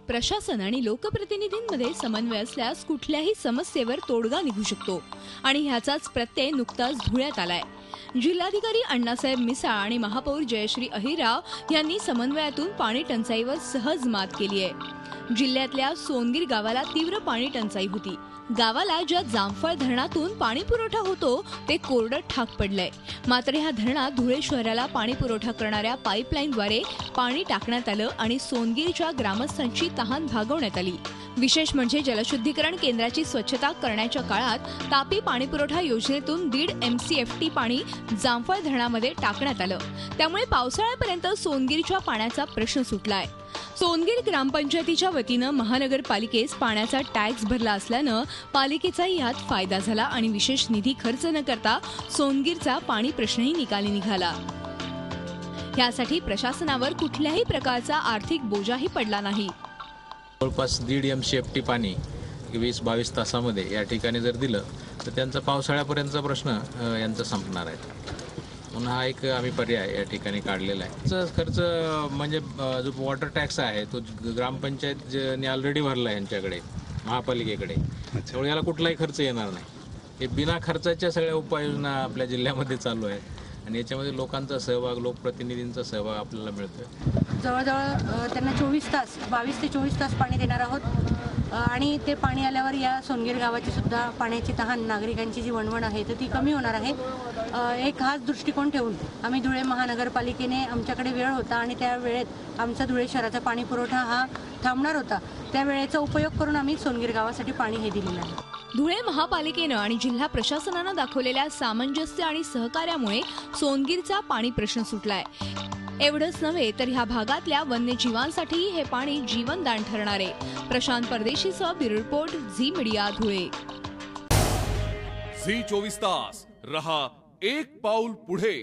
प्रशासन आणि लोकप्रतिनिधींमध्ये समन्वय असल्यास कुठल्याही समस्येवर तोडगा निघू शकतो आणि ह्याचाच प्रत्यय नुकताच धुळ्यात आलाय। जिल्हाधिकारी अण्णासाहेब मिसाळ आणि महापौर जयश्री अहिरराव यांनी समन्वयातून पाणी टंचाईवर सहज मात केली आहे। जिल्ह्यातल्या सोनगीर गावाला तीव्र पाणी टंचाई होती। गावाला ज्या जामफळ धरणातून पाणी पुरवठा होतो ते कोरडं ठाक पडलंय। मात्र ह्या धरणात धुळे शहराला पाणी पुरवठा करणाऱ्या पाईपलाईनद्वारे पाणी टाकण्यात आलं आणि सोनगीरच्या ग्रामस्थांची तहान भागवण्यात आली। विशेष म्हणजे जलशुद्धीकरण केंद्राची स्वच्छता करण्याच्या काळात तापी पाणीपुरवठा योजनेतून 1.5 MCFT पाणी जामफळ धरणामध्ये टाकण्यात आलं। त्यामुळे पावसाळ्यापर्यंत सोनगीरच्या पाण्याचा प्रश्न सुटलाय। सोनगीर ग्रामपंचायतीच्या वतीनं महानगरपालिकेस पाण्याचा टॅक्स भरला असल्यानं पालिकेचाही यात फायदा झाला आणि विशेष निधी खर्च न करता सोनगीरचा पाणी प्रश्नही निकाली निघाला। यासाठी प्रशासनावर कुठल्याही प्रकारचा आर्थिक बोजाही पडला नाही। जवळपास 1.5 MCFT पाणी 20-22 तासामध्ये या ठिकाणी जर दिलं तर त्यांचा पावसाळ्यापर्यंतचा प्रश्न यांचा संपणार आहे। म्हणून हा एक आम्ही पर्याय या ठिकाणी काढलेला आहे। खर्च म्हणजे जो वॉटर टॅक्स आहे तो ग्रामपंचायतने ऑलरेडी भरला आहे यांच्याकडे महापालिकेकडे, त्यामुळे याला कुठलाही खर्च येणार नाही। हे बिना खर्चाच्या सगळ्या उपाययोजना आपल्या जिल्ह्यामध्ये चालू आहेत आणि याच्यामध्ये लोकांचा सहभाग, लोकप्रतिनिधींचा सहभाग आपल्याला मिळतोय। जवळजवळ त्यांना 24 तास 22 ते 24 तास पाणी देणार आहोत आणि ते पाणी आल्यावर या सोनगीर गावाची सुद्धा पाण्याची तहान, नागरिकांची जी वणवण आहे तर ती कमी होणार आहे। एक खास दृष्टिकोन ठेवून आम्ही धुळे महानगरपालिकेने आमच्याकडे वेळ होता आणि त्या वेळेत आमचा धुळे शहराचा पाणी पुरवठा हा थांबणार होता, त्या वेळेचा उपयोग करून आम्ही सोनगीर गावासाठी पाणी हे दिलेलं आहे। धुळे महापालिकेनं आणि जिल्हा प्रशासनानं दाखवलेल्या सामंजस्य आणि सहकार्यामुळे सोनगीरचा पाणी प्रश्न सुटलाय। एवढंच नव्हे तर ह्या भागातल्या वन्यजीवांसाठीही हे पाणी जीवनदान ठरणार आहे। प्रशांत परदेशीसह bureau report, Zee media, Dhule. Zee 24 तास रहा एक पाऊल पुढे।